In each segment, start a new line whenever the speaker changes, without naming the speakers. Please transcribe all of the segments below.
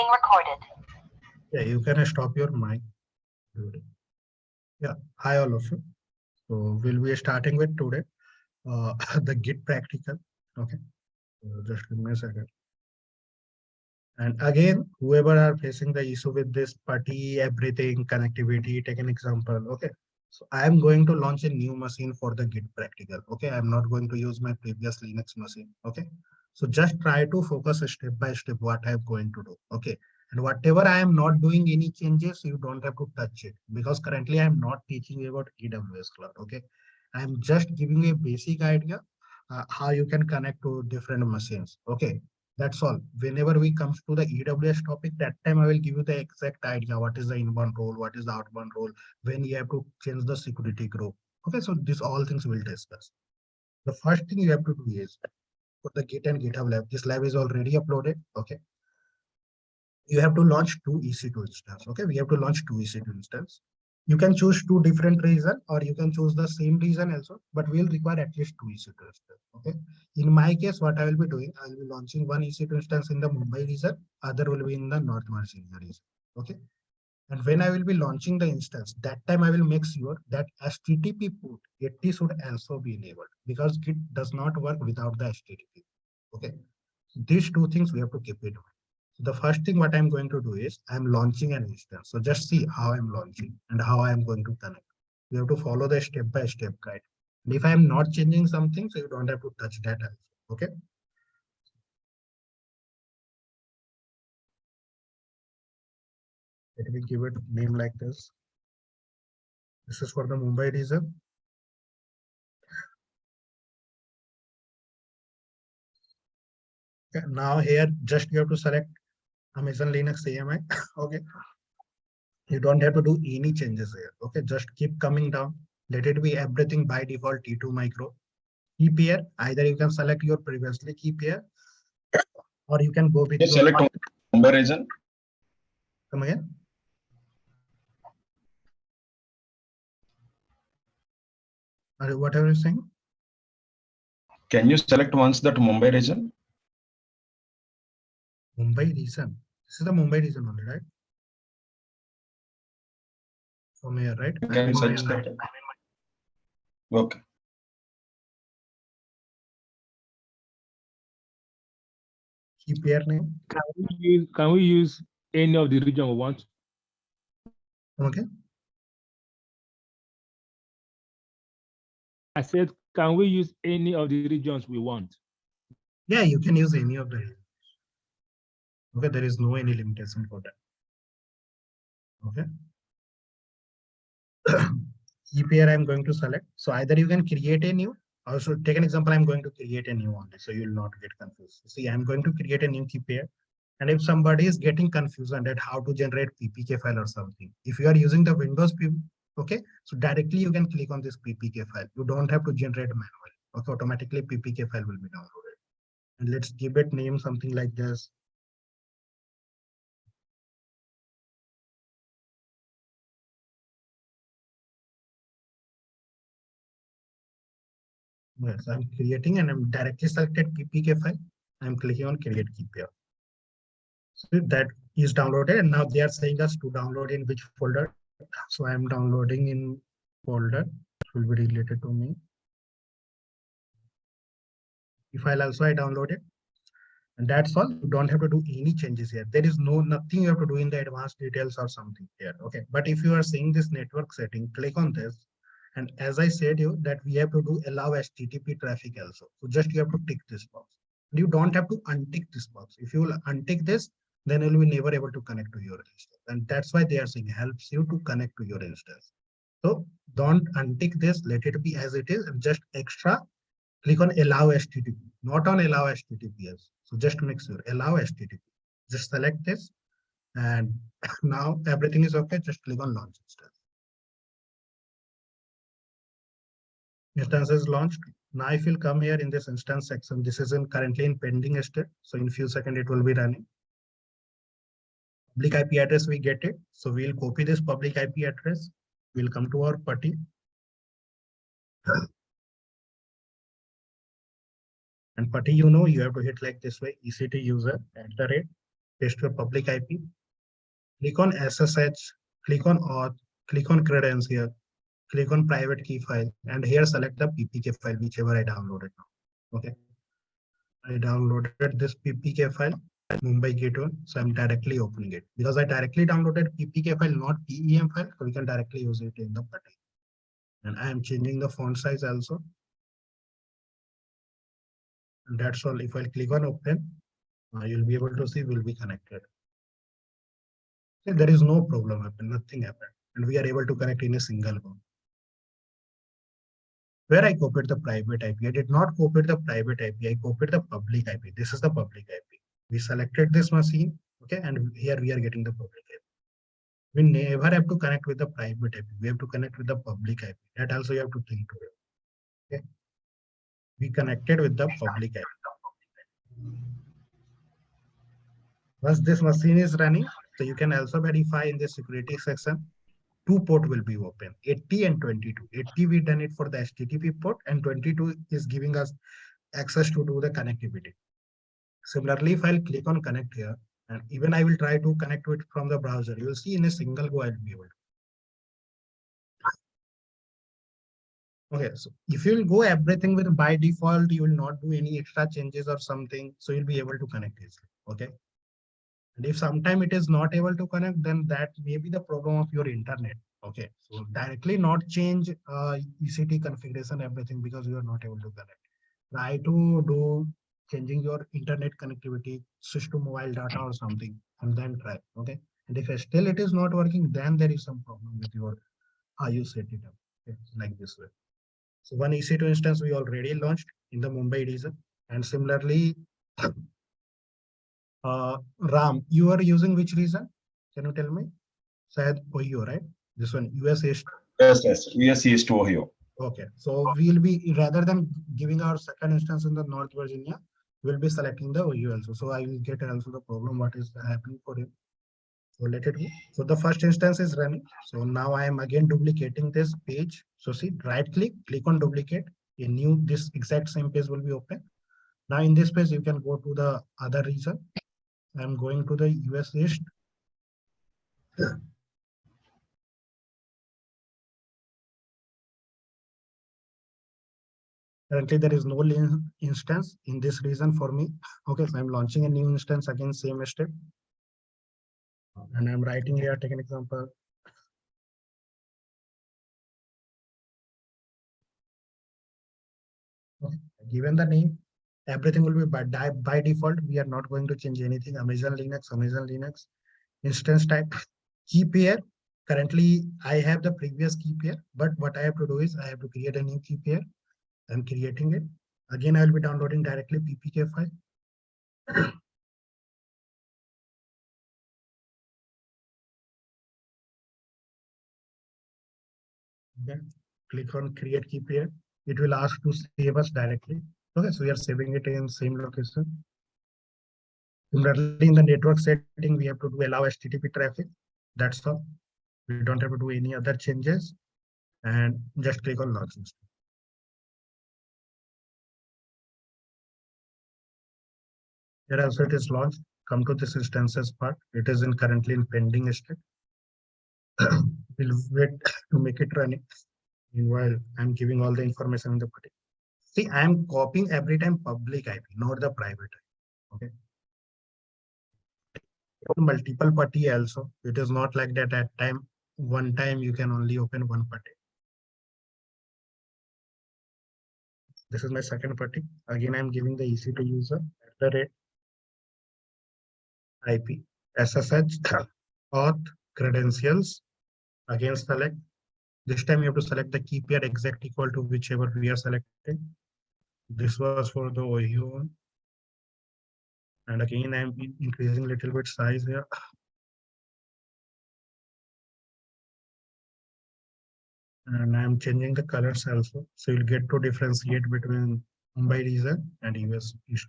being recorded.
Yeah, you can stop your mic. Yeah, hi all of you. So we'll be starting with today the Git practical. Okay, so just give me a second. And again, whoever are facing the issue with this PuTTY, everything, connectivity, take an example. Okay, so I am going to launch a new machine for the Git practical. Okay, I'm not going to use my previous Linux machine. Okay, so just try to focus step by step what I'm going to do. Okay, and whatever I am not doing any changes, you don't have to touch it because currently I'm not teaching you about AWS cloud. Okay, I'm just giving you a basic idea how you can connect to different machines. Okay, that's all. Whenever we comes to the AWS topic, that time I will give you the exact idea what is the inbound role, what is the outbound role, when you have to change the security group. Okay, so this all things we'll discuss. The first thing you have to do is for the Git and GitHub lab. This lab is already uploaded. Okay, you have to launch two EC2 instance. Okay, we have to launch two EC2 instance. You can choose two different reason or you can choose the same reason also, but we'll require at least two EC2 instance. Okay, in my case, what I will be doing, I will be launching one EC2 instance in the Mumbai region, other will be in the North Virginia region. Okay, and when I will be launching the instance, that time I will make sure that HTTP port 80 should also be enabled because Git does not work without the HTTP. Okay, so these two things we have to keep in mind. The first thing what I'm going to do is I'm launching an instance. So just see how I'm launching and how I'm going to connect. You have to follow the step-by-step guide. And if I'm not changing something, so you don't have to touch that also. Okay. Let me give it a name like this. This is for the Mumbai region. Okay. Now here, just you have to select Amazon Linux AMI. Okay. You don't have to do any changes here. Okay, just keep coming down. Let it be everything by default T2 micro. Keep here. Either you can select your previously keep here, or you can go with
you
your
select Mumbai region.
Come again. What are you saying?
Can you select once that Mumbai region?
Mumbai region. This is the Mumbai region only, right? From here, right?
Can you search that? Okay.
Keep here name.
Can we use any of the region we want?
Okay.
I said, can we use any of the regions we want?
Yeah, you can use any of the. Okay, there is no any limitation for that. Okay. Keep here I'm going to select. So either you can create a new, also take an example, I'm going to create a new one, so you will not get confused. See, I'm going to create a new keep here. And if somebody is getting confused on that how to generate PPK file or something, if you are using the Windows, okay, so directly you can click on this PPK file. You don't have to generate manually. Okay, automatically PPK file will be downloaded. And let's give it name something like this. Yes, I'm creating and I'm directly selected PPK file. I'm clicking on create keep here. So that is downloaded and now they are saying us to download in which folder. So I'm downloading in folder which will be related to me. The file also I downloaded. And that's all. You don't have to do any changes here. There is nothing you have to do in the advanced details or something here. Okay. But if you are seeing this network setting, click on this. And as I said you that we have to do allow HTTP traffic also. So just you have to tick this box. You don't have to untick this box. If you will untick this, then you will be never able to connect to your instance. And that's why they are saying helps you to connect to your instance. So don't untick this, let it be as it is, and just extra click on allow HTTP, not on allow HTTPS. So just make sure allow HTTP. Just select this and now everything is okay. Just click on launch instance. Instance is launched. Now if you'll come here in this instance section, this is currently in pending state. So in few seconds it will be running. Public IP address we get it. So we'll copy this public IP address. We'll come to our PuTTY. And PuTTY, you know, you have to hit like this way, EC2 user @ paste your public IP, click on SSH, click on auth, click on credential, click on private key file, and here select the PPK file, whichever I downloaded now. Okay. I downloaded this PPK file, Mumbai Gate 1. So I'm directly opening it because I directly downloaded PPK file, not PEM file. So we can directly use it in the button. And I am changing the font size also. And that's all. If I click on open, you'll be able to see will be connected. There is no problem happen, nothing happened. And we are able to connect in a single go. Where I copied the private IP, I did not copy the private IP, I copied the public IP. This is the public IP. We selected this machine, okay, and here we are getting the public IP. We never have to connect with the private IP. We have to connect with the public IP. That also you have to think to it. Okay. We connected with the public IP. Once this machine is running, so you can also verify in the security section, two port will be open, 80 and 22. 80 we done it for the HTTP port and 22 is giving us access to do the connectivity. Similarly, if I'll click on connect here, and even I will try to connect it from the browser, you will see in a single go I'll be able to. Okay, so if you'll go everything with by default, you will not do any extra changes or something, so you'll be able to connect easily. Okay. And if sometime it is not able to connect, then that may be the problem of your internet. Okay, so directly not change ECT configuration, everything because you are not able to connect. Try to do changing your internet connectivity, switch to mobile data or something, and then try. Okay, and if still it is not working, then there is some problem with your how you set it up. Okay? Like this way. So one EC2 instance we already launched in the Mumbai region, and similarly, Ram, you are using which region? Can you tell me? Sayed Ohio, right? This one, US East.
Yes. US East Ohio.
Okay, so we'll be rather than giving our second instance in the North Virginia, we'll be selecting the Ohio also. So I will get also the problem what is happening for him. So let it go. So the first instance is running. So now I am again duplicating this page. So see, right click on duplicate. A new, this exact same page will be open. Now in this page, you can go to the other region. I'm going to the US East. Currently, there is no instance in this region for me. Okay, so I'm launching a new instance again, same step. And I'm writing here, take an example. Okay. Given the name, everything will be by default. We are not going to change anything. Amazon Linux, instance type, key pair. Currently, I have the previous key pair, but what I have to do is I have to create a new key pair. I'm creating it. Again, I'll be downloading directly PPK file. Then click on create key pair. It will ask to save us directly. Okay, so we are saving it in same location. Similarly, in the network setting, we have to do allow HTTP traffic. That's all. We don't have to do any other changes. And just click on launch. Here also it is launched. Come to this instances part. It is currently in pending state. We'll wait to make it running. Meanwhile, I'm giving all the information in the putting. See, I'm copying every time public IP, not the private IP. Okay. Multiple putty also. It is not like that at one time you can only open one putty. This is my second putty. Again, I'm giving the EC2 user at the rate IP, SSH, auth, credentials. Again, select. This time you have to select the key pair exact equal to whichever we are selecting. This was for the Ohio one. And again, I'm increasing a little bit size here. And I'm changing the colors also. So you'll get to differentiate between Mumbai region and US East.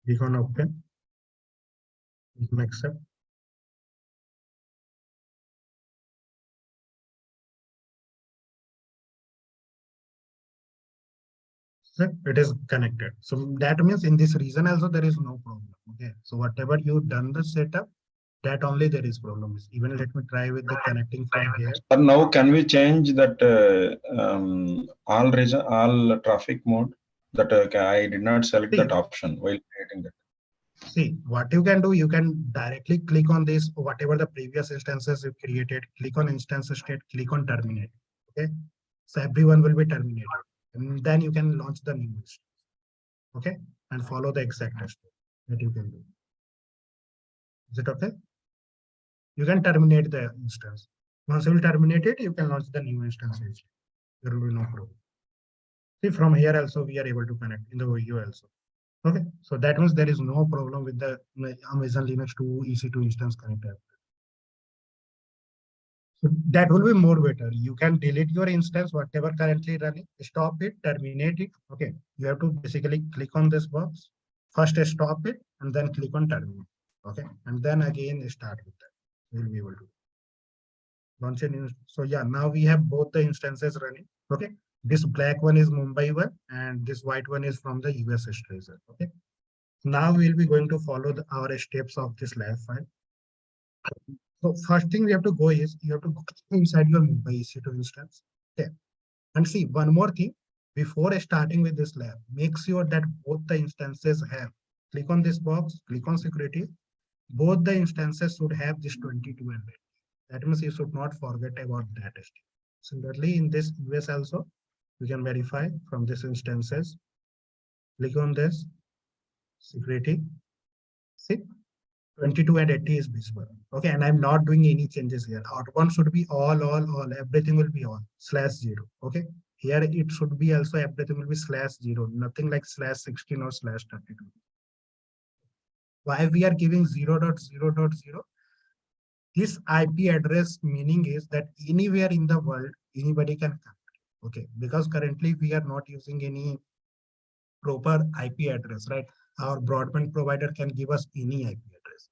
We can open, we can accept. So it is connected. So that means in this region also there is no problem. Okay. So whatever you done the setup, that only there is problems. Even let me try with the connecting from here.
But now can we change that all region, all traffic mode? That I did not select that option while creating that.
See, what you can do, you can directly click on this, whatever the previous instances you created, click on instance state, click on terminate. Okay. So everyone will be terminated. And then you can launch the new instance. Okay. And follow the exact step that you can do. Is it okay? You can terminate the instance. Once you will terminate it, you can launch the new instance. There will be no problem. See, from here also we are able to connect in the OU also. Okay, so that means there is no problem with the Amazon Linux to EC2 instance connector. So that will be more better. You can delete your instance, whatever currently running, stop it, terminate it. Okay, you have to basically click on this box, first stop it, and then click on terminate. Okay, and then again start with that. We'll be able to launch a new. So yeah, now we have both the instances running. Okay, this black one is Mumbai one, and this white one is from the US Tracer. Okay. Now we'll be going to follow our steps of this lab file. So first thing we have to go is you have to go inside your Mumbai EC2 instance. Okay. And see one more thing before starting with this lab, make sure that both the instances have, click on this box, click on security. Both the instances should have this 22 and that means you should not forget about that. Similarly, in this US also, you can verify from this instances. Click on this security. See, 22 and 80 is visible. Okay, and I'm not doing any changes here. Outbound should be all, everything will be all /0. Okay, here it should be also everything will be /0, nothing like /16 or /32. Why we are giving 0.0.0? This IP address meaning is that anywhere in the world, anybody can connect. Okay, because currently we are not using any proper IP address, right? Our broadband provider can give us any IP address.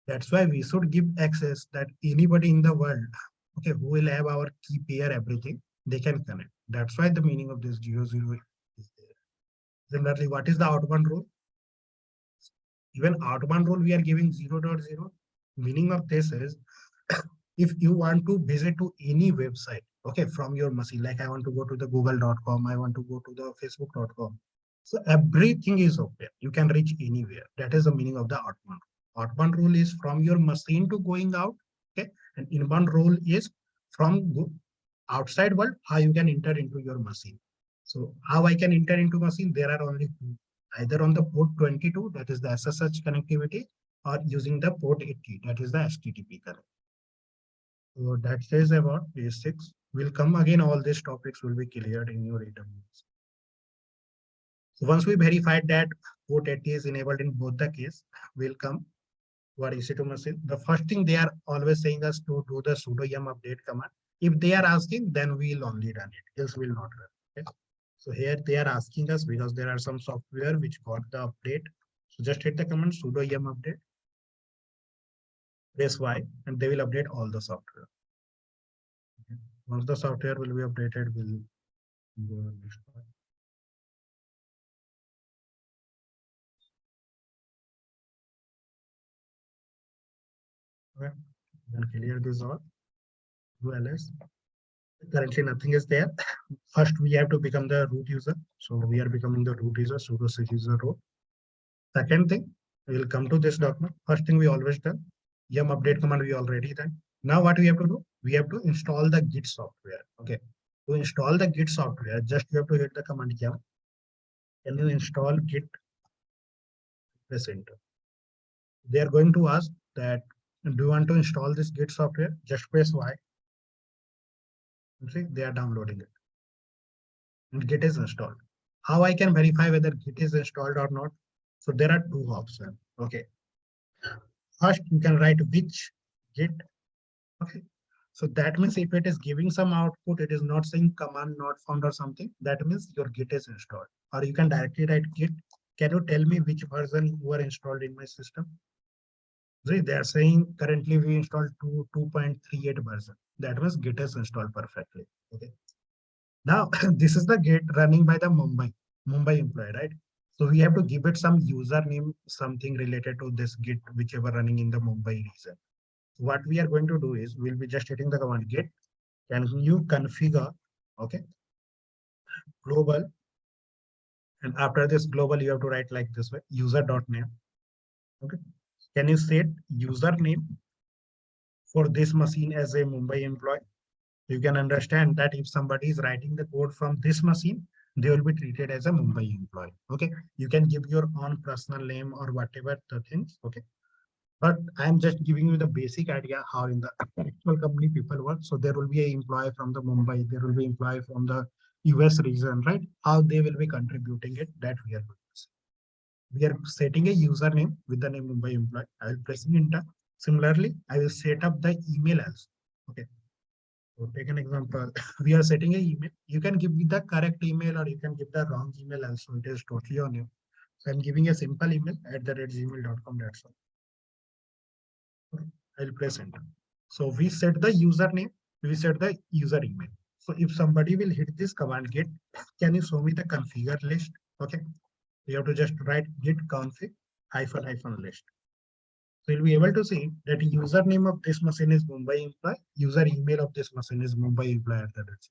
That's why we should give access that anybody in the world, okay, who will have our key pair, everything, they can connect. That's why the meaning of this 00 is there. Similarly, what is the outbound rule? Even outbound rule, we are giving 0.0. Meaning of this is, if you want to visit to any website, okay, from your machine, like I want to go to the google.com, I want to go to the facebook.com. So everything is open. You can reach anywhere. That is the meaning of the outbound. Outbound rule is from your machine to going out, okay, and inbound rule is from outside world, how you can enter into your machine. So how I can enter into machine, there are only two, either on the port 22, that is the SSH connectivity, or using the port 80, that is the HTTP connect. So that says about basics. We'll come again, all these topics will be cleared in your AWS. So once we verified that port 80 is enabled in both the case, we'll come to our EC2 machine. The first thing they are always saying us to do the sudo yum update command. If they are asking, then we'll only run it, else we'll not run. Okay? So here they are asking us because there are some software which got the update. So just hit the command sudo yum update. Press Y, and they will update all the software. Okay. Once the software will be updated, we'll go to the next part. Okay, then clear this all. Do ls. Currently nothing is there. First we have to become the root user. So we are becoming the root user, sudo user root. Second thing, we will come to this document. First thing we always done, yum update command we already done. Now what we have to do? We have to install the Git software. Okay. To install the Git software, just you have to hit the command yum. Can you install Git? Press enter. They are going to ask that, do you want to install this Git software? Just press Y. See, they are downloading it. And Git is installed. How I can verify whether Git is installed or not? So there are two options. Okay. First, you can write which Git. Okay. So that means if it is giving some output, it is not saying command not found or something, that means your Git is installed. Or you can directly write Git. Can you tell me which version were installed in my system? See, they are saying currently we installed 2.38 version. That means Git is installed perfectly. Okay. Now, this is the Git running by the Mumbai. Mumbai employee, right? So we have to give it some username, something related to this Git, whichever running in the Mumbai region. What we are going to do is we'll be just hitting the command Git. Can you configure, okay, global, and after this global, you have to write like this way, user.name. Okay. Can you set username for this machine as a Mumbai employee? You can understand that if somebody is writing the code from this machine, they will be treated as a Mumbai employee. Okay. You can give your own personal name or whatever the things. Okay. But I'm just giving you the basic idea how in the actual company people work. So there will be an employee from the Mumbai, there will be employee from the US region, right? How they will be contributing it, that we are going to see. We are setting a username with the name Mumbai employee. I will press enter. Similarly, I will set up the email also. Okay. So take an example. We are setting an email. You can give me the correct email or you can give the wrong email also. It is totally on you. So I'm giving a simple email @gmail.com. That's all. I'll press enter. So we set the username, we set the user email. So if somebody will hit this command git, can you show me the configure list? Okay. You have to just write git config -- list. So you'll be able to see that username of this machine is Mumbai employee, user email of this machine is Mumbai employee at the rate.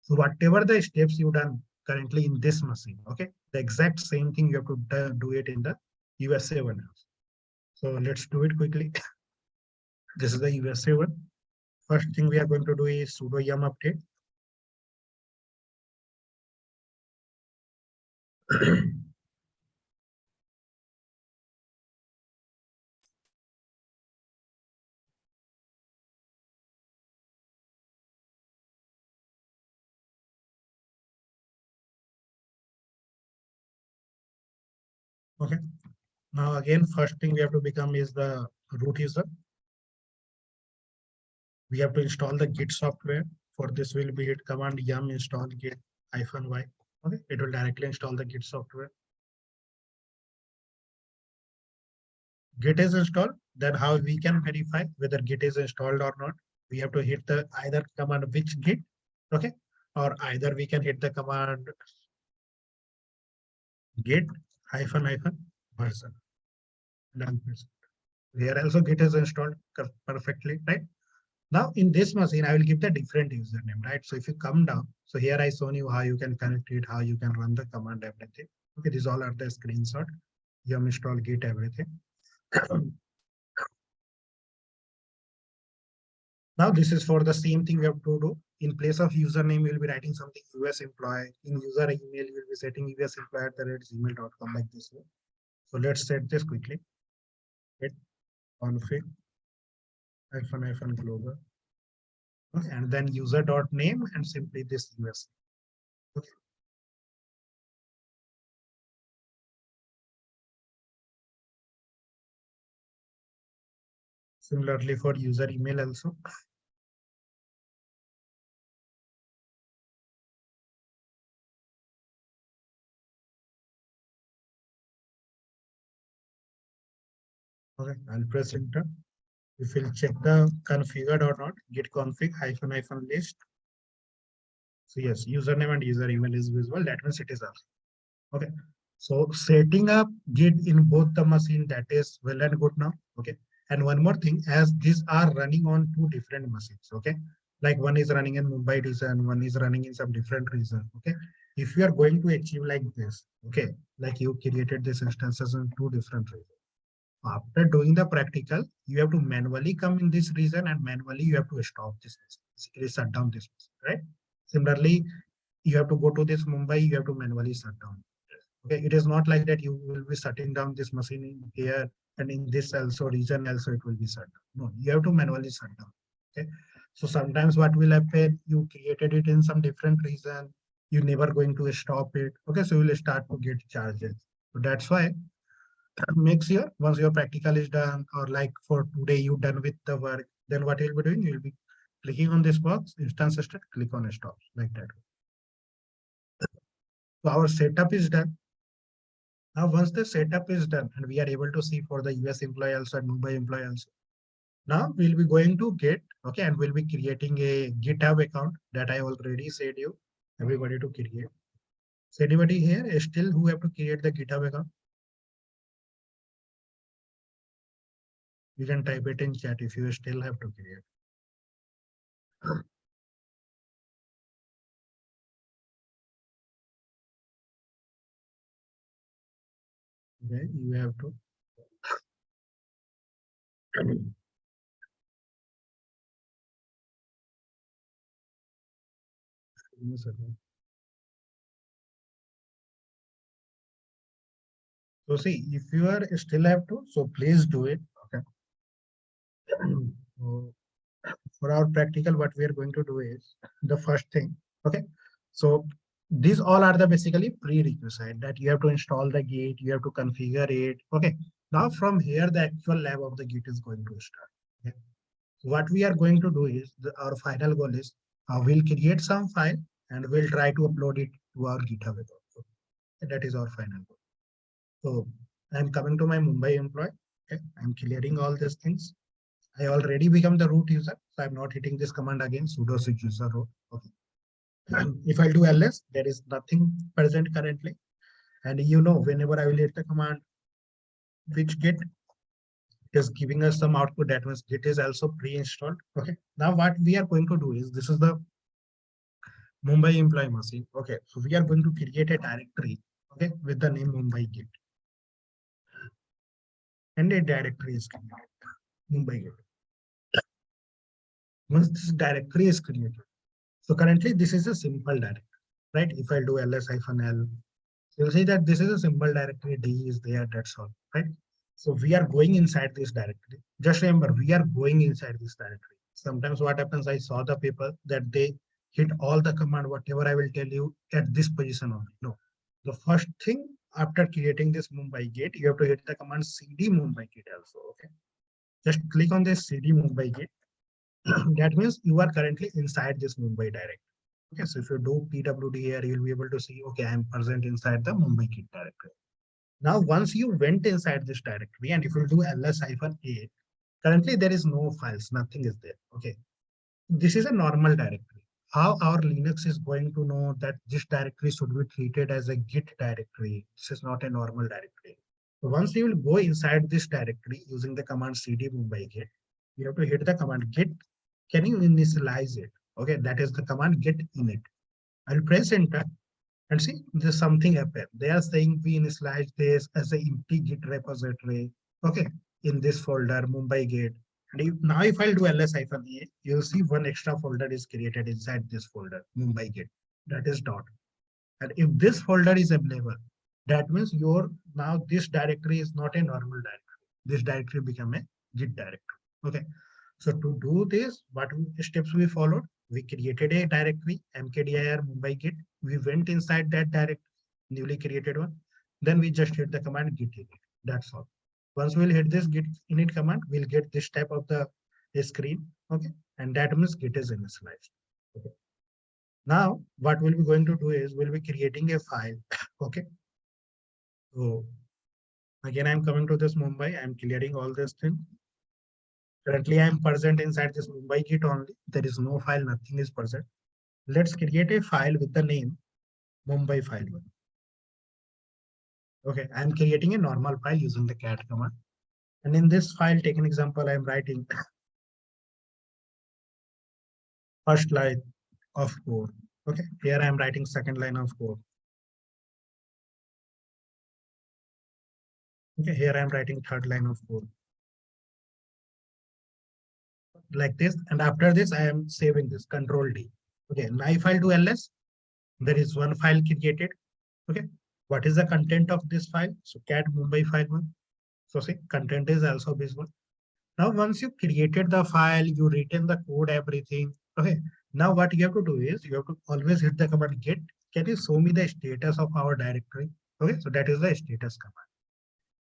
So whatever the steps you've done currently in this machine, okay, the exact same thing you have to do it in the USA one. So let's do it quickly. This is the USA one. First thing we are going to do is sudo yum update. Okay. Now again, first thing we have to become is the root user. We have to install the Git software. For this, we'll be hit command yum install git -y. Okay, it will directly install the Git software. Git is installed. Then how we can verify whether Git is installed or not? We have to hit the either command which Git, okay, or either we can hit the command git -version. Done. Here also Git is installed perfectly, right? Now in this machine, I will give the different username, right? So if you come down, so here I shown you how you can connect it, how you can run the command, everything. Okay, these all are the screenshot. Yum install git everything. Now this is for the same thing we have to do. In place of username, you'll be writing something US employee. In user email, you'll be setting US employee @gmail.com like this way. So let's set this quickly. Hit config --global. Okay, and then user.name and simply this US. Okay. Similarly for user email also. Okay, I'll press enter. If we'll check the configured or not, git config -- list. So yes, username and user email is visible. That means it is up. Okay. So setting up Git in both the machine, that is well and good now. Okay. And one more thing, as these are running on two different machines. Okay. Like one is running in Mumbai region, one is running in some different region. Okay. If you are going to achieve like this, okay, like you created these instances in two different regions. After doing the practical, you have to manually come in this region and manually you have to stop this, basically shut down this, right? Similarly, you have to go to this Mumbai, you have to manually shut down. Okay, it is not like that you will be shutting down this machine in here and in this also region also it will be shut down. No, you have to manually shut down. Okay, so sometimes what will happen, you created it in some different region, you're never going to stop it. Okay, so you will start to get charges. So that's why make sure once your practical is done or like for today you done with the work, then what you'll be doing, you'll be clicking on this box, instance start, click on stop like that. So our setup is done. Now, once the setup is done and we are able to see for the US employee also and Mumbai employee also, now we'll be going to Git, okay, and we'll be creating a GitHub account that I already said you, everybody to create. So anybody here is still who have to create the GitHub account? You can type it in chat if you still have to create. Okay, you have to. Give me a second. So see, if you are still have to, so please do it. Okay. So for our practical, what we are going to do is the first thing. Okay. So these all are the basically prerequisite that you have to install the Git, you have to configure it. Okay. Now from here, the actual lab of the Git is going to start. Okay. What we are going to do is our final goal is we'll create some file and we'll try to upload it to our GitHub account. That is our final goal. So I'm coming to my Mumbai employee. Okay. I'm clearing all these things. I already become the root user, so I'm not hitting this command again, sudo switch user root. Okay. If I do ls, there is nothing present currently. And you know, whenever I will hit the command, which git is giving us some output, that means git is also pre-installed. Okay. Now what we are going to do is, this is the Mumbai employee machine. Okay. So we are going to create a directory, okay, with the name Mumbai Git. And a directory is created, Mumbai Git. Once this directory is created, so currently this is a simple directory, right? If I do ls-l, you'll see that this is a simple directory, D is there, that's all, right? So we are going inside this directory. Just remember, we are going inside this directory. Sometimes what happens, I saw the people that they hit all the command, whatever I will tell you at this position only. No, the first thing after creating this Mumbai Git, you have to hit the command cd Mumbai Git also, okay? Just click on this cd Mumbai Git. That means you are currently inside this Mumbai directory. Okay, so if you do pwd here, you'll be able to see, okay, I'm present inside the Mumbai Git directory. Now, once you went inside this directory and if you do ls-a, currently there is no files, nothing is there. Okay, this is a normal directory. How our Linux is going to know that this directory should be treated as a Git directory? This is not a normal directory. So once you will go inside this directory using the command cd Mumbai Git, you have to hit the command git. Can you initialize it? Okay, that is the command git init. I'll press enter and see there's something happen. They are saying we initialize this as a empty Git repository. Okay, in this folder, Mumbai Git. And now if I'll do ls-a, you'll see one extra folder is created inside this folder, Mumbai Git. That is dot. And if this folder is available, that means your now this directory is not a normal directory. This directory become a Git directory. Okay. So to do this, what steps we followed? We created a directory, mkdir Mumbai Git. We went inside that directory, newly created one. Then we just hit the command git init. That's all. Once we'll hit this git init command, we'll get this type of the screen. Okay. And that means git is initialized. Okay. Now, what we'll be going to do is we'll be creating a file. Okay. So again, I'm coming to this Mumbai. I'm clearing all this thing. Currently, I'm present inside this Mumbai Git only. There is no file, nothing is present. Let's create a file with the name Mumbai file one. Okay, I'm creating a normal file using the cat command. And in this file, take an example, I'm writing first line of code. Okay, here I'm writing second line of code. Okay, here I'm writing third line of code. Like this, and after this, I am saving this, Control D. Okay, now if I do ls, there is one file created. Okay, what is the content of this file? So cat Mumbai file one. So see, content is also this one. Now, once you created the file, you written the code, everything. Okay. Now, what you have to do is you have to always hit the command git. Can you show me the status of our directory? Okay. So that is the status command.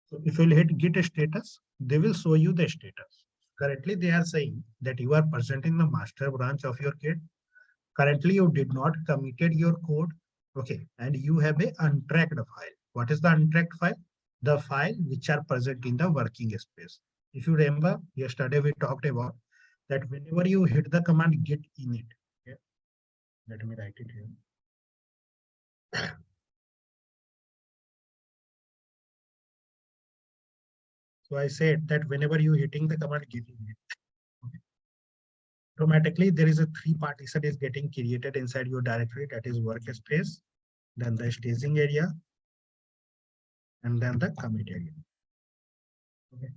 So if you will hit git status, they will show you the status. Currently, they are saying that you are present in the master branch of your Git. Currently, you did not committed your code. Okay. And you have a untracked file. What is the untracked file? The file which are present in the working space. If you remember, yesterday we talked about that whenever you hit the command git init, okay, let me write it here. So I said that whenever you hitting the command git init, okay, automatically there is a 3 partition is getting created inside your directory, that is workspace, then the staging area, and then the commit area. Okay.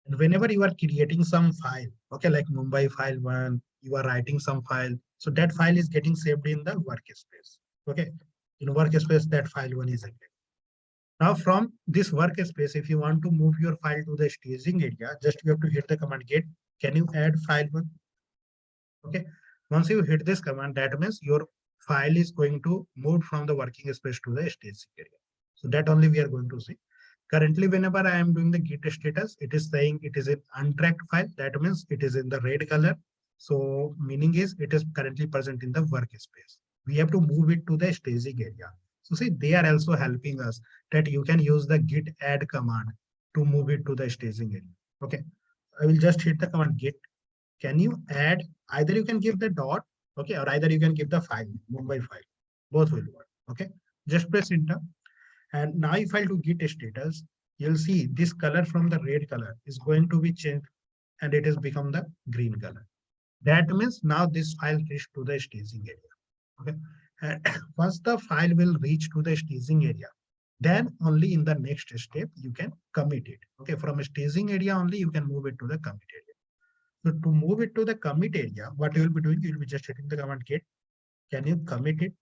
And whenever you are creating some file, okay, like Mumbai file 1, you are writing some file, so that file is getting saved in the workspace. Okay, in workspace that file 1 is again. Now from this workspace, if you want to move your file to the staging area, just you have to hit the command git. Can you add file 1? Okay, once you hit this command, that means your file is going to move from the working space to the staging area. So that only we are going to see. Currently, whenever I am doing the git status, it is saying it is an untracked file. That means it is in the red color. So meaning is it is currently present in the workspace. We have to move it to the staging area. So see, they are also helping us that you can use the git add command to move it to the staging area. Okay, I will just hit the command git. Can you add, either you can give the dot, okay, or either you can give the file, Mumbai file, both will work. Okay, just press enter. And now if I do git status, you'll see this color from the red color is going to be changed and it has become the green color. That means now this file reached to the staging area. Okay. And once the file will reach to the staging area, then only in the next step you can commit it. Okay. From a staging area only you can move it to the commit area. So to move it to the commit area, what you will be doing, you will be just hitting the command git. Can you commit it?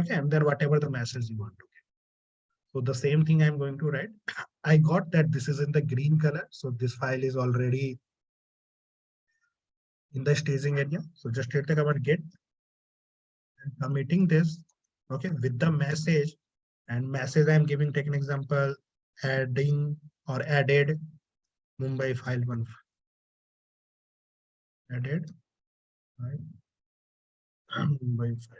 Okay. And then whatever the message you want to get. So the same thing I'm going to write. I got that this is in the green color. So this file is already in the staging area. So just hit the command git and committing this, okay, with the message. And message I'm giving, take an example, adding or added Mumbai file 1. Added Mumbai file.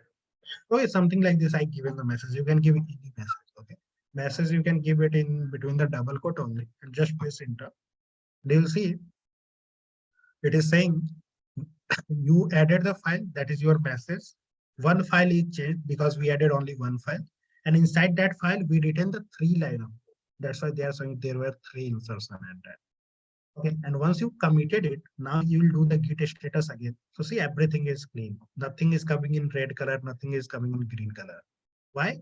Okay, something like this. I given the message. You can give it any message. Okay, message you can give it in between the double quote only, and just press enter. You'll see it is saying you added the file, that is your message. One file is changed because we added only one file, and inside that file we written the 3 line of code. That's why they are saying there were 3 insertions at that. Okay, and once you committed it, now you will do the git status again. So see, everything is clean. Nothing is coming in red color, nothing is coming in green color. Why?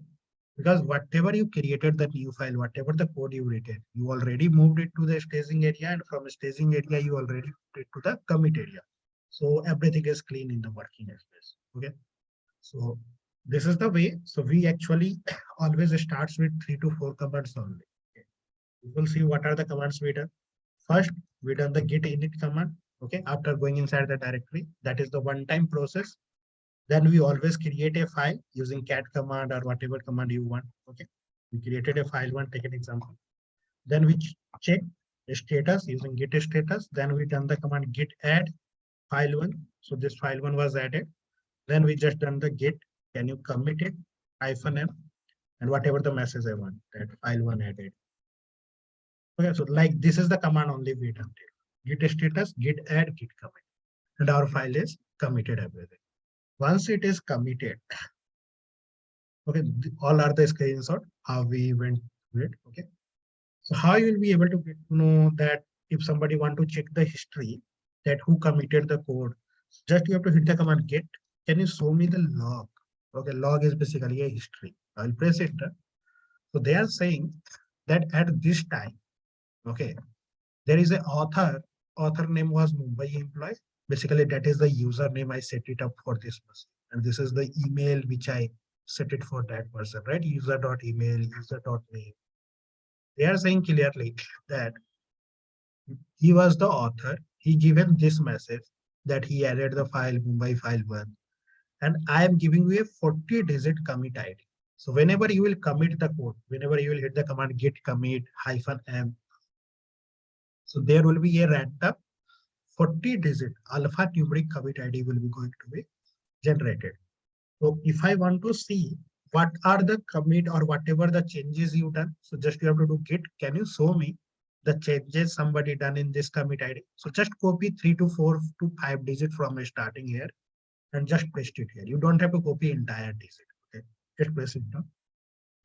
Because whatever you created the new file, whatever the code you written, you already moved it to the staging area, and from staging area you already moved it to the commit area. So everything is clean in the working space. Okay, so this is the way. So we actually always starts with 3 to 4 commands only. Okay. You will see what are the commands we done. First, we done the git init command. Okay, after going inside the directory, that is the one-time process. Then we always create a file using cat command or whatever command you want. Okay, we created a file 1, take an example. Then we check the status using git status. Then we done the command git add file 1. So this file 1 was added. Then we just done the git. Can you commit it? -m and whatever the message I want, that file 1 added. Okay, so like this is the command only we done here. Git status, git add, git commit, and our file is committed everything. Once it is committed, okay, all are the screenshot how we went through it. Okay, so how you will be able to get to know that if somebody want to check the history, that who committed the code, just you have to hit the command git. Can you show me the log? Okay, log is basically a history. I'll press enter. So they are saying that at this time, okay, there is an author. Author name was Mumbai employee. Basically, that is the username I set it up for this person, and this is the email which I set it for that person, right? User.email, user.name. They are saying clearly that he was the author. He given this message that he added the file Mumbai file 1, and I am giving you a 40-digit commit ID. So whenever you will commit the code, whenever you will hit the command git commit -m, so there will be a random 40-digit alphanumeric commit ID will be going to be generated. So if I want to see what are the commit or whatever the changes you done, so just you have to do git. Can you show me the changes somebody done in this commit ID? So just copy 3 to 4 to 5 digit from a starting here and just paste it here. You don't have to copy entire digit. Okay, just press it down.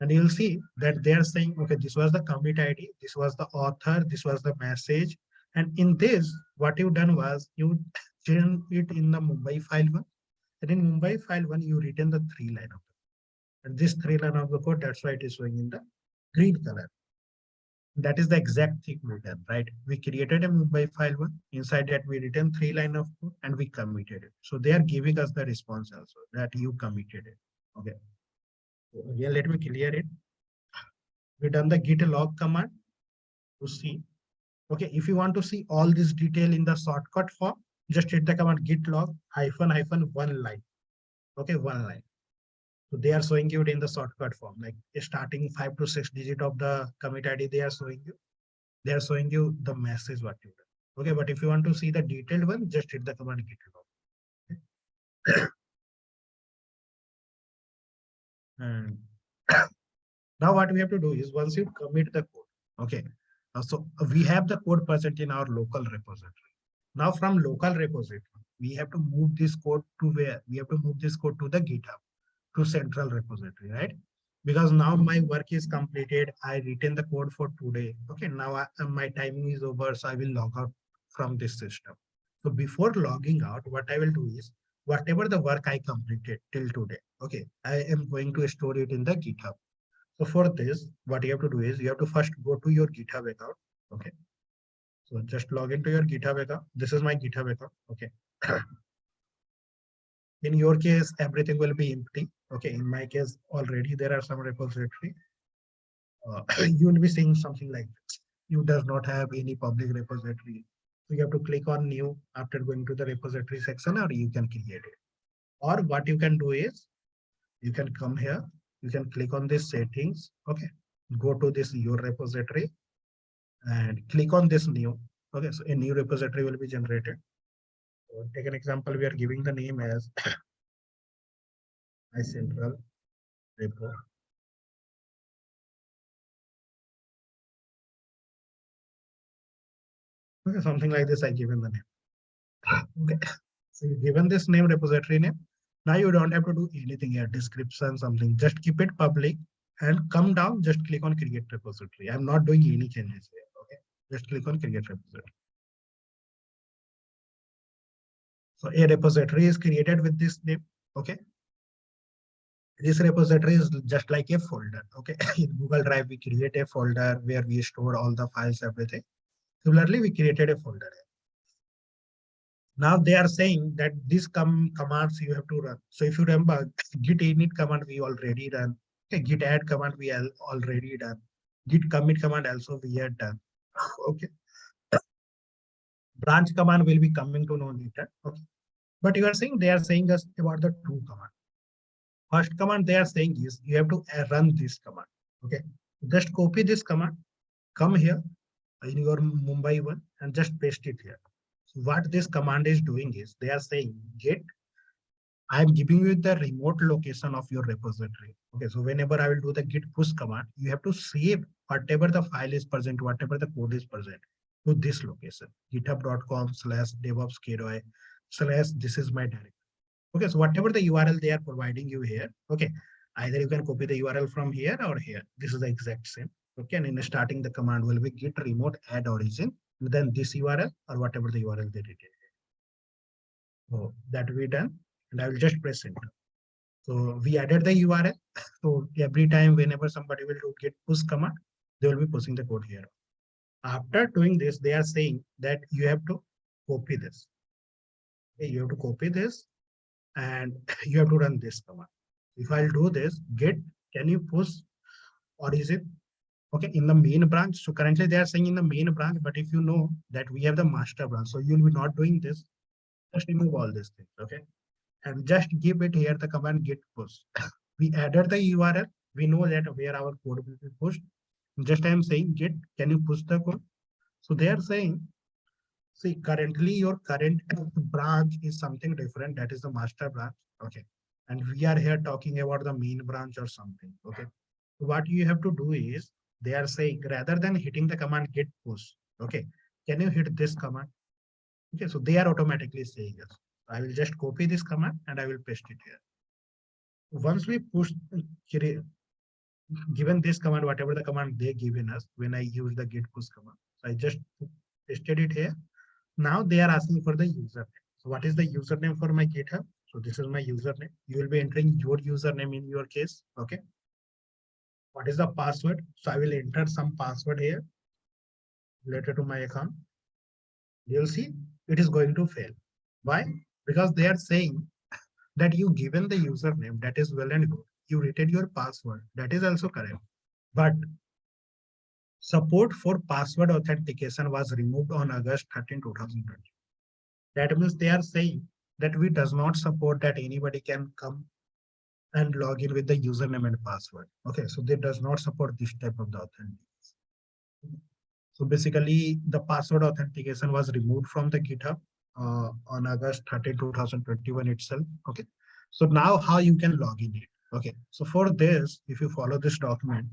And you'll see that they are saying, okay, this was the commit ID, this was the author, this was the message. And in this, what you done was you changed it in the Mumbai file one. And in Mumbai file one, you written the 3 line of code. And this 3 line of the code, that's why it is showing in the green color. That is the exact thing we done, right? We created a Mumbai file one. Inside that, we written 3 line of code and we committed it. So they are giving us the response also that you committed it. Okay. So again, let me clear it. We done the git log command to see. Okay, if you want to see all this detail in the shortcut form, just hit the command git log -1 line. Okay, 1 line. So they are showing you it in the shortcut form, like starting 5 to 6 digit of the commit ID. They are showing you. They are showing you the message what you done. Okay, but if you want to see the detailed one, just hit the command git log. Okay. And now what we have to do is once you commit the code, okay. So we have the code present in our local repository. Now from local repository, we have to move this code to where? We have to move this code to the GitHub, to central repository, right? Because now my work is completed. I written the code for today. Okay, now my timing is over, so I will log out from this system. So before logging out, what I will do is whatever the work I completed till today, okay, I am going to store it in the GitHub. So for this, what you have to do is you have to first go to your GitHub account. Okay. So just log into your GitHub account. This is my GitHub account. Okay. In your case, everything will be empty. Okay. In my case, already there are some repository. You will be seeing something like this. You does not have any public repository. So you have to click on new after going to the repository section, or you can create it. Or what you can do is you can come here. You can click on this settings. Okay. Go to this your repository and click on this new. Okay, so a new repository will be generated. So take an example. We are giving the name as iCentral repo. Okay, something like this. I given the name. Okay, so you given this name repository name. Now you don't have to do anything here. Description, something. Just keep it public and come down. Just click on create repository. I'm not doing any changes here. Okay, just click on create repository. So a repository is created with this name. Okay. This repository is just like a folder. Okay. In Google Drive, we create a folder where we store all the files, everything. Similarly, we created a folder. Now they are saying that these commands you have to run. So if you remember, git init command we already done. Okay, git add command we already done. Git commit command also we had done. Okay. Branch command will be coming to know later. Okay. But you are saying they are saying us about the two command. First command they are saying is you have to run this command. Okay. Just copy this command, come here in your Mumbai one and just paste it here. So what this command is doing is they are saying get, I am giving you the remote location of your repository. Okay, so whenever I will do the git push command, you have to save whatever the file is present, whatever the code is present to this location, github.com/DevOps/Kiroi/ this is my directory. Okay, so whatever the URL they are providing you here, okay, either you can copy the URL from here or here. This is the exact same. Okay, and in starting the command will be git remote add origin, then this URL or whatever the URL they did. So that we done, and I will just press enter. So we added the URL. So every time whenever somebody will do git push command, they will be pushing the code here. After doing this, they are saying that you have to copy this. Okay, you have to copy this and you have to run this command. If I'll do this, git, can you push origin? Okay, in the main branch. So currently they are saying in the main branch, but if you know that we have the master branch, so you'll be not doing this. Just remove all these things. Okay. And just give it here the command git push. We added the URL. We know that where our code will be pushed. Just I am saying git, can you push the code? So they are saying, see, currently your current branch is something different. That is the master branch. Okay. And we are here talking about the main branch or something. Okay. So what you have to do is they are saying rather than hitting the command git push. Okay. Can you hit this command? Okay. So they are automatically saying yes. I will just copy this command and I will paste it here. Once we push given this command, whatever the command they given us, when I use the git push command, so I just pasted it here. Now they are asking for the username. So what is the username for my GitHub? So this is my username. You will be entering your username in your case. Okay. What is the password? So I will enter some password here related to my account. You'll see it is going to fail. Why? Because they are saying that you given the username, that is well and good. You written your password, that is also correct. But support for password authentication was removed on August 13, 2020. That means they are saying that we does not support that anybody can come and log in with the username and password. Okay, so they does not support this type of the authentication. So basically the password authentication was removed from the GitHub on August 13, 2021 itself. Okay, so now how you can log in it. Okay, so for this, if you follow this document,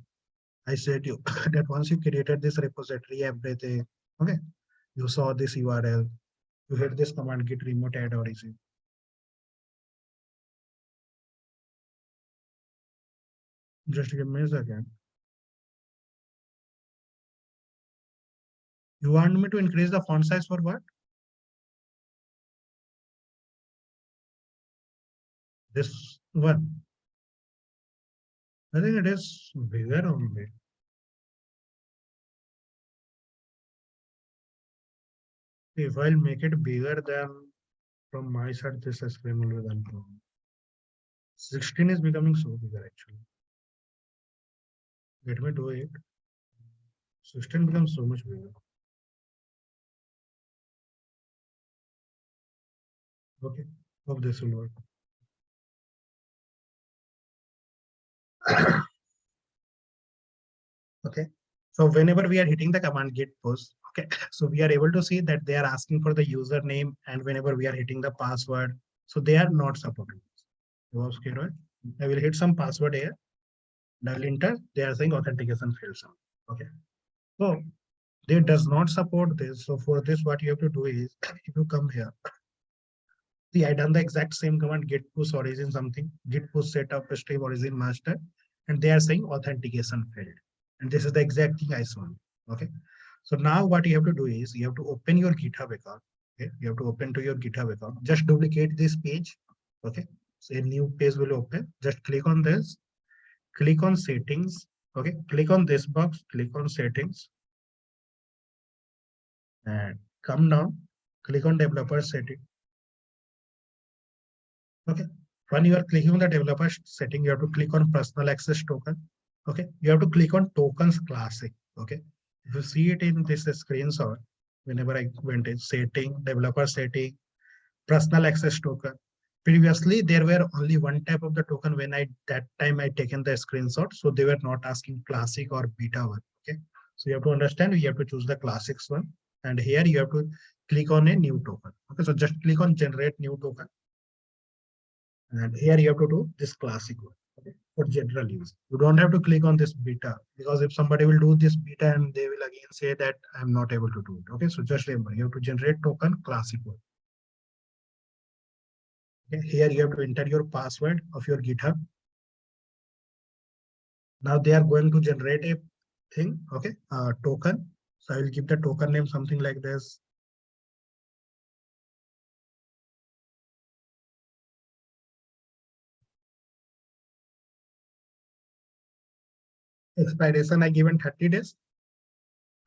I said you that once you created this repository, everything, okay, you saw this URL, you hit this command git remote add origin. Just give me a second. You want me to increase the font size for what? This one. I think it is bigger only. If I'll make it bigger, then from my side, this screen will be done. 16 is becoming so bigger actually. Let me do it. 16 becomes so much bigger. Okay, hope this will work. Okay, so whenever we are hitting the command git push, okay, so we are able to see that they are asking for the username, and whenever we are hitting the password, so they are not supporting. Okay, right? I will hit some password here. I will enter. They are saying authentication failed. Okay, so they does not support this. So for this, what you have to do is, if you come here, see, I done the exact same command git push origin something, git push setup stream origin master, and they are saying authentication failed. And this is the exact thing I saw. Okay. So now what you have to do is you have to open your GitHub account. Okay. You have to open to your GitHub account. Just duplicate this page. Okay. So a new page will open. Just click on this. Click on settings. Okay. Click on this box. Click on settings. And come down. Click on developer setting. Okay. When you are clicking on the developer setting, you have to click on personal access token. Okay. You have to click on tokens classic. Okay. If you see it in this screenshot, whenever I went in setting, developer setting, personal access token. Previously, there were only one type of the token when that time I taken the screenshot. So they were not asking classic or beta one. Okay. So you have to understand, you have to choose the classics one. And here you have to click on a new token. Okay. So just click on generate new token. And here you have to do this classic one, okay, for general use. You don't have to click on this beta, because if somebody will do this beta and they will again say that I'm not able to do it. Okay, so just remember, you have to generate token classic one. Okay, here you have to enter your password of your GitHub. Now they are going to generate a thing, okay, token. So I will give the token name something like this. Expiration I given 30 days.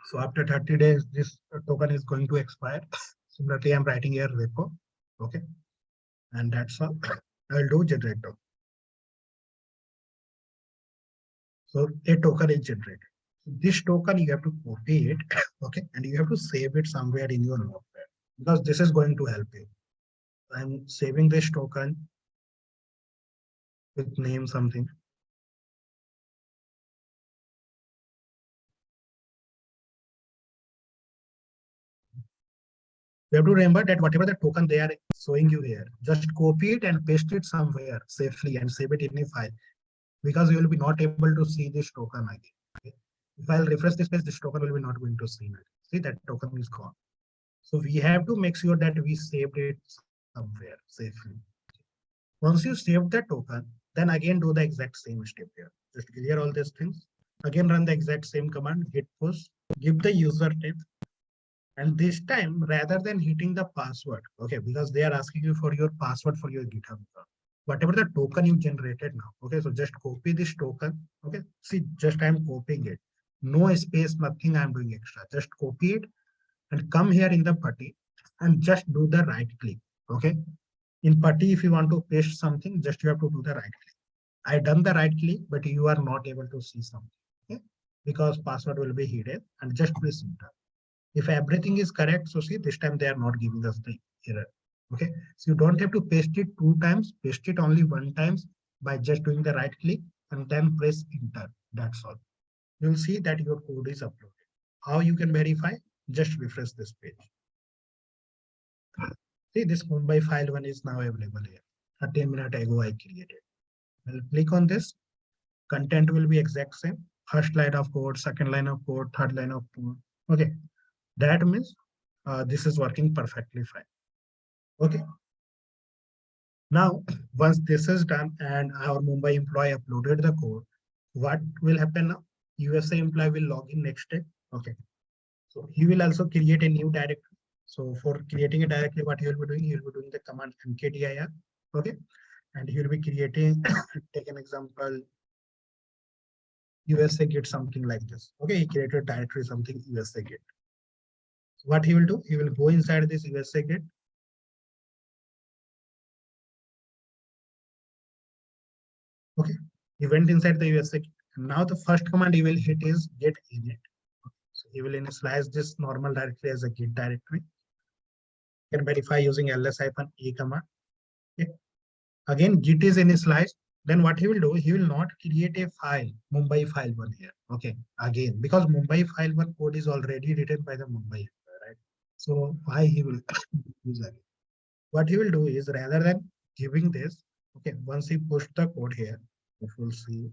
So after 30 days, this token is going to expire. Similarly, I'm writing here repo. Okay. And that's all. I'll do generate token. So a token is generated. This token you have to copy it, okay, and you have to save it somewhere in your notepad, because this is going to help you. I'm saving this token with name something. You have to remember that whatever the token they are showing you here, just copy it and paste it somewhere safely and save it in a file, because you will be not able to see this token again. Okay? If I'll refresh this page, this token will be not going to see it. See, that token is gone. So we have to make sure that we saved it somewhere safely. Once you save the token, then again do the exact same step here. Just clear all these things. Again, run the exact same command, git push, give the username. And this time, rather than hitting the password, okay, because they are asking you for your password for your GitHub account, whatever the token you generated now, okay, so just copy this token, okay, see, just I'm copying it, no space, nothing I'm doing extra, just copy it and come here in the putty and just do the right click, okay. In putty, if you want to paste something, just you have to do the right click. I done the right click, but you are not able to see something, okay, because password will be hidden, and just press enter. If everything is correct, so see, this time they are not giving us the error. Okay, so you don't have to paste it 2 times, paste it only 1 times by just doing the right click and then press enter. That's all. You'll see that your code is uploaded. How you can verify? Just refresh this page. See, this Mumbai file 1 is now available here. 30 minutes ago I created. I'll click on this. Content will be exact same. First line of code, second line of code, third line of code. Okay. That means this is working perfectly fine. Okay. Now, once this is done and our Mumbai employee uploaded the code, what will happen now? USA employee will log in next day. Okay. So he will also create a new directory. So for creating a directory, what he will be doing? He will be doing the command mkdir. Okay. And he will be creating, take an example, USA Git, something like this. Okay. He created a directory, something USA Git. What he will do, he will go inside this USA Git. Okay, he went inside the USA Git. Now the first command he will hit is git init. So he will initialize this normal directory as a git directory. You can verify using ls-e command. Okay. Again, git is initialized. Then what he will do, he will not create a file, Mumbai file 1 here. Okay, again, because Mumbai file 1 code is already written by the Mumbai, right? So why he will use again? What he will do is, rather than giving this, okay, once he push the code here, if we'll see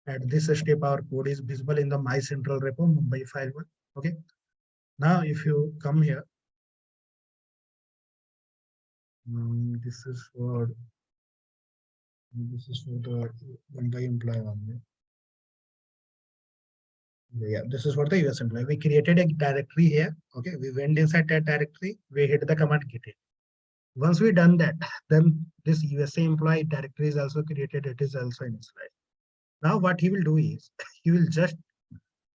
at this step, our code is visible in the my central repo Mumbai file 1. Okay. Now, if you come here, this is for the Mumbai employee only. Yeah, this is for the US employee. We created a directory here. Okay, we went inside that directory. We hit the command git it. Once we done that, then this USA employee directory is also created. It is also initialized. Now what he will do is he will just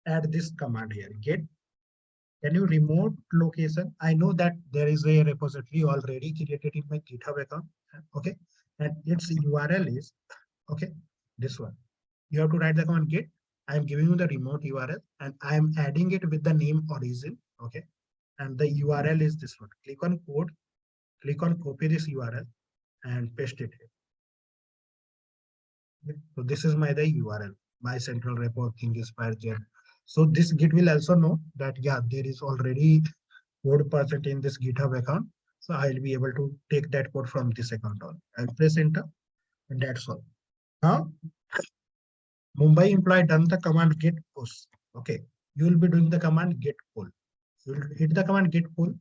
add this command here, git. Can you remote location? I know that there is a repository already created in my GitHub account. Okay, and its URL is okay, this one. You have to write the command git. I am giving you the remote URL and I am adding it with the name origin. Okay, and the URL is this one. Click on code, click on copy this URL and paste it here. Okay. So this is the URL, my central repo thing is Firegem. So this git will also know that yeah, there is already code present in this GitHub account. So I'll be able to take that code from this account on. I'll press enter and that's all. Now Mumbai employee done the command git push. Okay, you will be doing the command git pull. You will hit the command git pull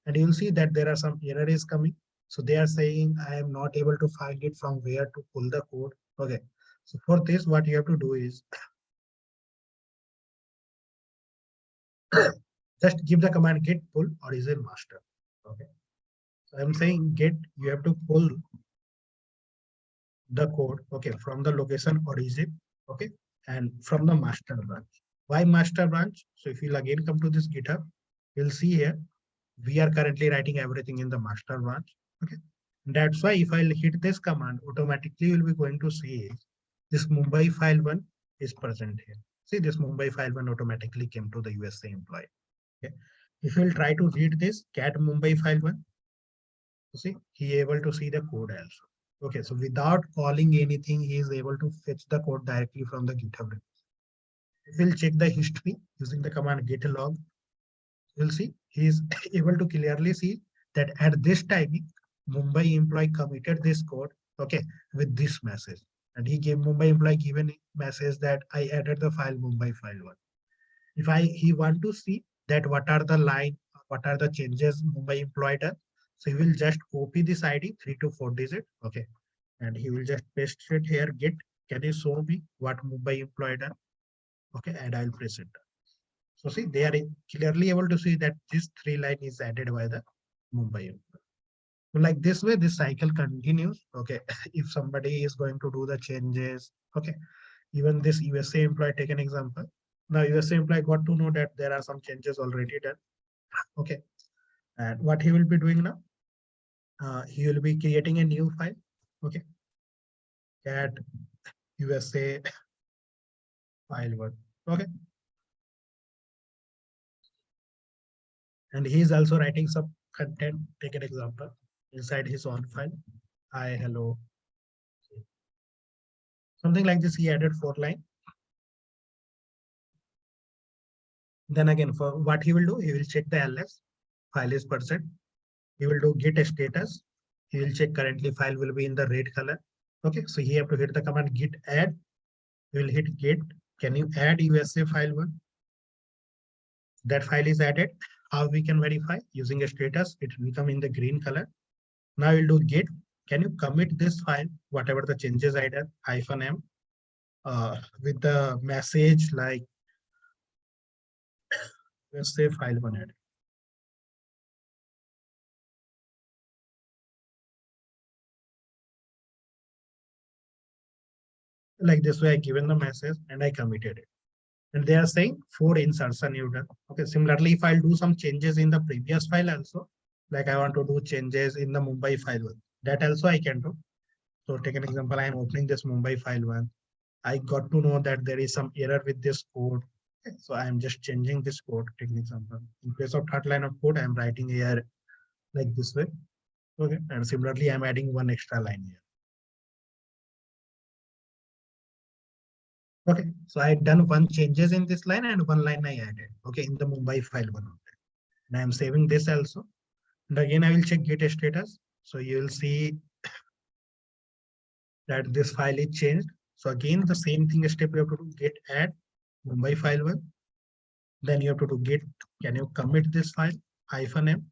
and you'll see that there are some errors coming. So they are saying I am not able to find it from where to pull the code. Okay, so for this, what you have to do is just give the command git pull origin master. Okay, so I'm saying git, you have to pull the code, okay, from the location origin, okay, and from the master branch. Why master branch? So if you'll again come to this GitHub, you'll see here we are currently writing everything in the master branch. Okay, that's why if I'll hit this command, automatically you'll be going to see this Mumbai file 1 is present here. See, this Mumbai file 1 automatically came to the USA employee. Okay, if you'll try to read this cat Mumbai file 1, see, he able to see the code also. Okay, so without calling anything, he is able to fetch the code directly from the GitHub. If we'll check the history using the command git log, you'll see he is able to clearly see that at this timing, Mumbai employee committed this code, okay, with this message. And he gave Mumbai employee given message that I added the file Mumbai file 1. If he want to see that what are the line, what are the changes Mumbai employee done, so he will just copy this ID 3 to 4 digit, okay, and he will just paste it here, git can you show me what Mumbai employee done? Okay, and I'll press enter. So see, they are clearly able to see that this 3 line is added by the Mumbai employee. So like this way, this cycle continues. Okay, if somebody is going to do the changes, okay, even this USA employee, take an example. Now USA employee got to know that there are some changes already done. Okay, and what he will be doing now? He will be creating a new file. Okay, cat USA file one. Okay, and he is also writing some content. Take an example inside his own file. Hi, hello. Something like this. He added 4 line. Then again, for what he will do, he will check the ls file is %. He will do git status. He will check currently file will be in the red color. Okay, so he have to hit the command git add. We will hit git. Can you add USA file one? That file is added. How we can verify? Using a status, it will become in the green color. Now we'll do git. Can you commit this file, whatever the changes I did, -m, with the message like, let's say file one added. Like this way, I given the message and I committed it. And they are saying 4 insertion you done. Okay, similarly, if I'll do some changes in the previous file also, like I want to do changes in the Mumbai file one, that also I can do. So take an example, I am opening this Mumbai file one. I got to know that there is some error with this code. Okay, so I am just changing this code. Take an example. In place of third line of code, I am writing here like this way. Okay, and similarly, I'm adding 1 extra line here. Okay, so I done 1 changes in this line and 1 line I added. Okay, in the Mumbai file one. And I'm saving this also. And again, I will check git status. So you will see that this file is changed. So again, the same thing step you have to do git add Mumbai file one. Then you have to do git. Can you commit this file -m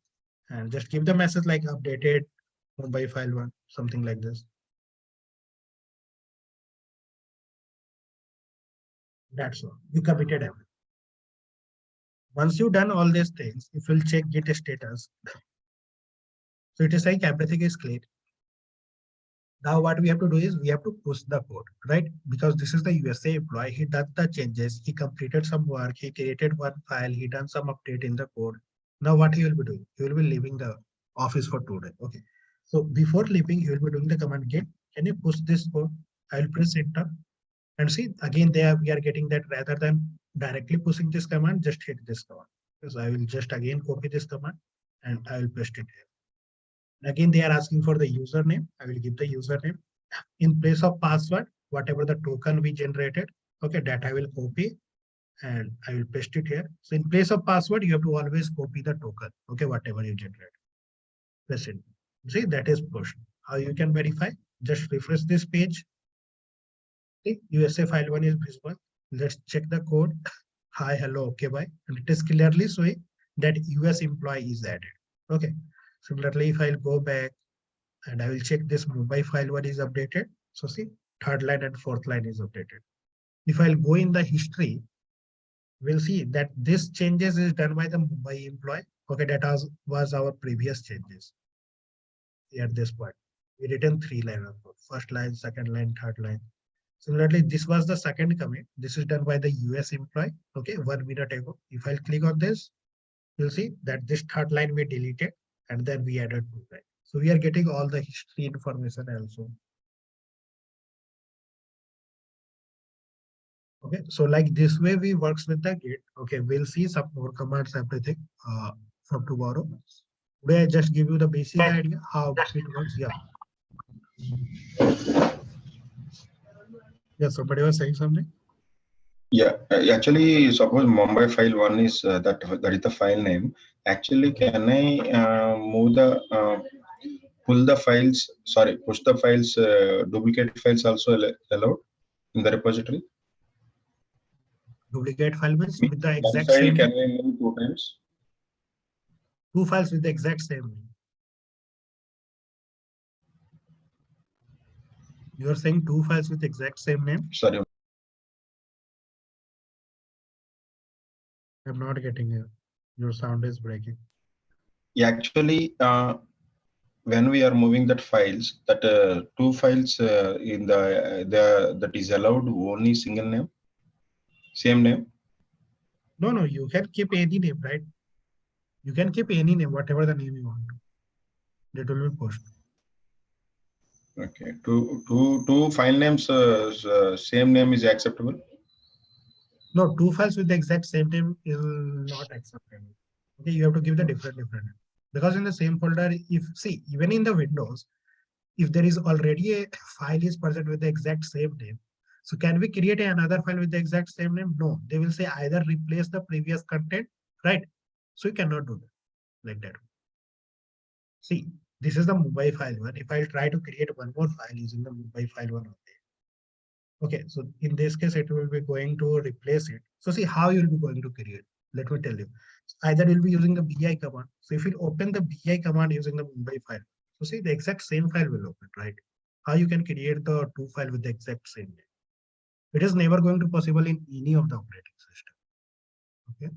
and just give the message like updated Mumbai file one, something like this. That's all. You committed everything. Once you've done all these things, if you'll check git status, so it is like everything is clear. Now what we have to do is we have to push the code, right? Because this is the USA employee. He done the changes. He completed some work. He created 1 file. He done some update in the code. Now what he will be doing? He will be leaving the office for today. Okay. So before leaving, he will be doing the command git. Can you push this code? I will press enter. And see, again, there we are getting that rather than directly pushing this command, just hit this command. So I will just again copy this command and I will paste it here. Again, they are asking for the username. I will give the username. In place of password, whatever the token we generated, okay, that I will copy and I will paste it here. So in place of password, you have to always copy the token, okay, whatever you generate. Press it. See, that is pushed. How you can verify? Just refresh this page. Okay, USA file one is visible. Let's check the code. Hi, hello, okay, bye. And it is clearly showing that US employee is added. Okay. Similarly, if I'll go back and I will check this Mumbai file one is updated. So see, 3rd line and 4th line is updated. If I'll go in the history, we'll see that this changes is done by the Mumbai employee. Okay, that was our previous changes. At this point, we written 3 line of code. 1st line, 2nd line, 3rd line. Similarly, this was the 2nd commit. This is done by the US employee. Okay, 1 minute ago. If I'll click on this, you'll see that this 3rd line we deleted and then we added 2 lines. So we are getting all the history information also. Okay, so like this way we works with the Git. Okay, we'll see some more commands, everything from tomorrow. Today I just give you the basic idea how it works. Yeah. Yeah, somebody was saying something.
Yeah, actually, suppose Mumbai file one is that is the file name. Actually, can I move the pull the files? Sorry, push the files. Duplicate files also allowed in the repository.
Duplicate file means with the
One
exact
file
same.
can I move 2 times?
2 files with the exact same name. You are saying two files with exact same name?
Sorry.
I'm not getting you. Your sound is breaking.
Actually, when we are moving that files, that two files in the that is allowed only single name, same name.
No, you can keep any name, right? You can keep any name, whatever the name you want. That will be pushed.
Okay, two file names, same name is acceptable.
No, two files with the exact same name is not acceptable. Okay, you have to give the different name. Because in the same folder, if see, even in the Windows, if there is already a file is present with the exact same name, so can we create another file with the exact same name? No, they will say either replace the previous content, right? So you cannot do that like that. See, this is the Mumbai file one. If I try to create one more file using the Mumbai file one only. Okay, so in this case, it will be going to replace it. So see how you'll be going to create. Let me tell you. Either you'll be using the BI command. So if you open the BI command using the Mumbai file, so see the exact same file will open, right? How you can create the two file with the exact same name. It is never going to possible in any of the operating system. Okay.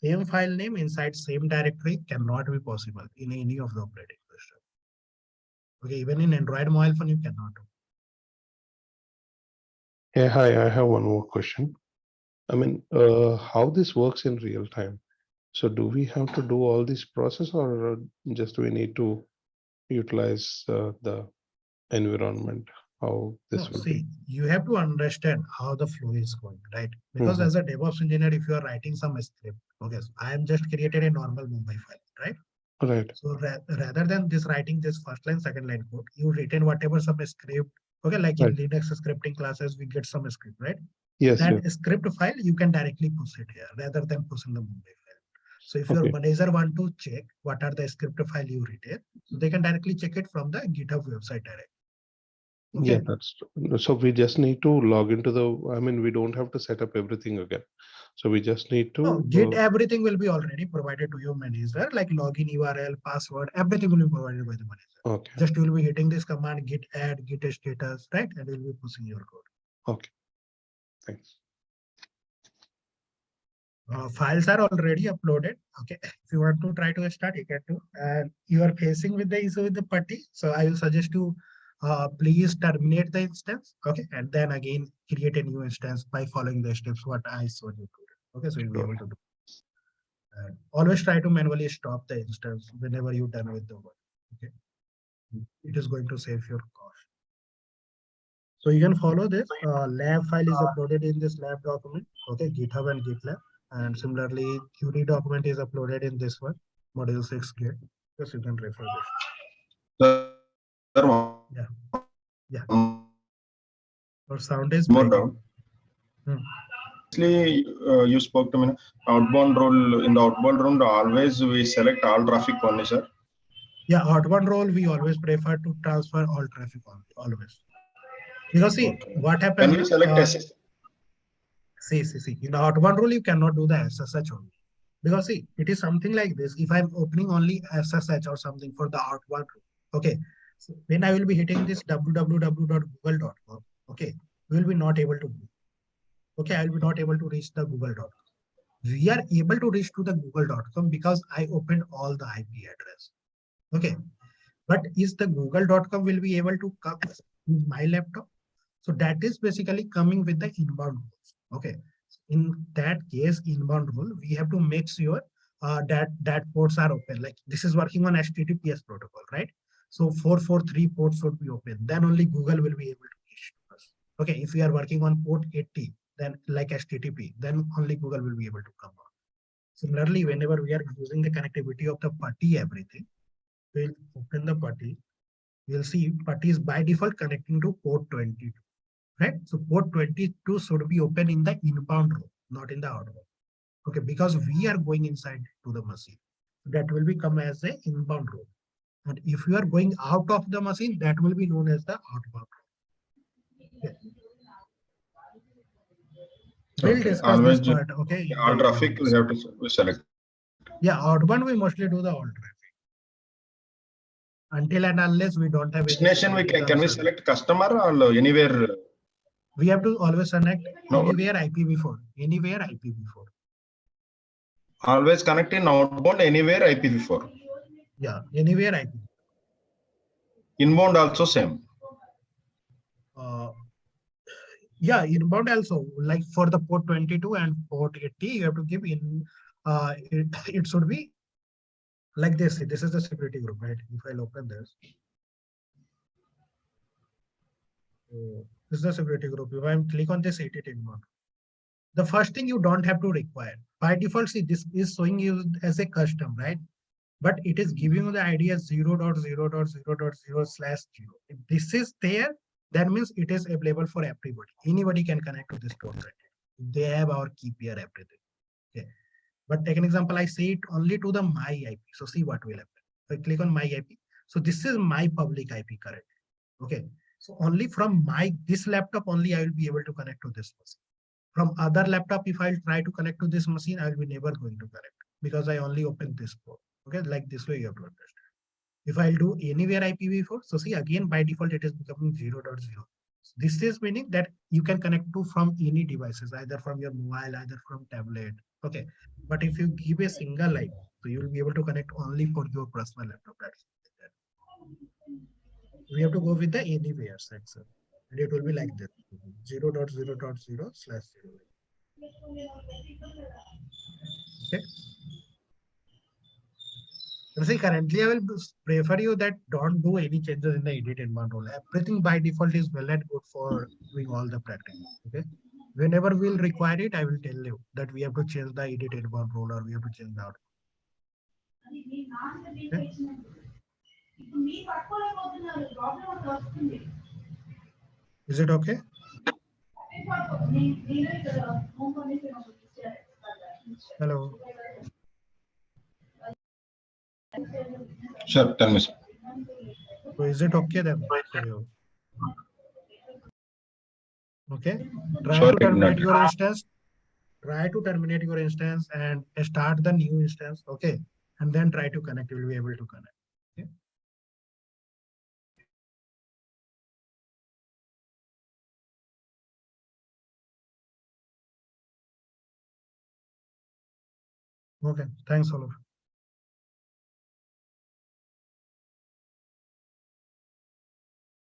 Same file name inside same directory cannot be possible in any of the operating system. Okay, even in Android mobile phone, you cannot do.
Hey, hi, I have one more question. I mean, how this works in real time? So do we have to do all this process or just we need to utilize the environment? How
No,
this will
see,
be?
you have to understand how the flow is going, right? Because
Mhm.
as a DevOps engineer, if you are writing some script, okay, so I am just created a normal Mumbai file, right?
Right.
So rather than this writing this first line, second line code, you written whatever some script, okay, like in
Right.
Linux scripting classes, we get some script, right?
Yes,
That
yes.
script file, you can directly push it here rather than pushing the Mumbai file. So if your
Okay.
manager want to check what are the script file you written, so they can directly check it from the GitHub website directly.
Yeah,
Okay.
that's true. So we just need to log into the, I mean, we don't have to set up everything again. So we just need
No,
to,
Git everything will be already provided to your manager, like login URL, password, everything will be provided by the manager.
okay,
Just you will be hitting this command git add, git status, right? And you'll be pushing your code.
okay. Thanks.
Files are already uploaded. Okay. If you want to try to start, you can do. And you are facing with the issue with the putty. So I will suggest you please terminate the instance. Okay. And then again, create a new instance by following the steps what I showed you. Okay. So you'll be
Sure.
able to do. And always try to manually stop the instance whenever you're done with the work. Okay. It is going to save your cost. So you can follow this. Lab file is uploaded in this lab document. Okay, GitHub and GitLab. And similarly, QD document is uploaded in this one, module 6 Git. Yes, you can refer this.
Sir,
Yeah. Yeah.
one
Your sound is
more
breaking.
doubt. Actually, you spoke to me outbound role. In the outbound role, always we select all traffic only, sir.
Yeah, outbound role, we always prefer to transfer all traffic on, always. Because see,
Okay.
what
When
happens
we
is,
select SS,
see, in the outbound role, you cannot do the SSH only. Because see, it is something like this. If I'm opening only SSH or something for the outbound role, okay, so when I will be hitting this www.google.com, okay, we will be not able to do. Okay, I will be not able to reach the google.com. We are able to reach to the google.com because I opened all the IP address. Okay, but is the google.com will be able to come in my laptop? So that is basically coming with the inbound rules. Okay. In that case, inbound rule, we have to make sure that ports are open. Like this is working on HTTPS protocol, right? So 443 ports should be open. Then only Google will be able to reach us. Okay. If we are working on port 80, then like HTTP, then only Google will be able to come out. Similarly, whenever we are using the connectivity of the PuTTY everything, we'll open the PuTTY. You'll see PuTTY is by default connecting to port 22. Right? So port 22 should be open in the inbound row, not in the outbound. Okay, because we are going inside to the machine. That will become as a inbound row. And if you are going out of the machine, that will be known as the outbound row. Okay. We'll
okay,
discuss this
always
part, okay? In
all
the
traffic we have to select.
yeah, outbound we mostly do the all traffic. until and unless we don't have any
Destination, we
security
can we
concern.
select customer or anywhere?
We have to always connect
No.
anywhere IPv4. Anywhere IPv4.
Always connect in outbound anywhere IPv4.
Yeah, anywhere IP.
Inbound also same.
Yeah, inbound also, like for the port 22 and port 80, you have to give in, it should be like this. This is the security group, right? If I'll open this. So this is the security group. If I click on this edit inbound, the first thing you don't have to require. By default, see, this is showing you as a custom, right? But it is giving you the ID as 0.0.0.0/0. If this is there, that means it is available for everybody. Anybody can connect to this port. They have our key pair, everything. Okay. But take an example, I say it only to the my IP. So see what will happen. If I click on my IP. So this is my public IP currently. Okay. So only from this laptop only I will be able to connect to this machine. From other laptop, if I'll try to connect to this machine, I will be never going to connect because I only open this port. Okay, like this way you have to understand. If I'll do anywhere IPv4, so see again by default it is becoming 0.0. This is meaning that you can connect to from any devices, either from your mobile, either from tablet. Okay, but if you give a single IP, so you will be able to connect only for your personal laptop. That's it. We have to go with the anywhere section, and it will be like this: 0.0.0/0. Okay. See, currently I will prefer you that don't do any changes in the edit inbound role. Everything by default is well and good for doing all the practice. Okay. Whenever we'll require it, I will tell you that we have to change the edit inbound role or we have to change the output. Okay. Is it okay? Hello.
Sure, tell me, sir.
So is it okay then for you? Okay. Try
Sorry,
to terminate
not-
your instance. Try to terminate your instance and start the new instance. Okay. And then try to connect. You will be able to connect. Okay. Okay. Thanks, all of you.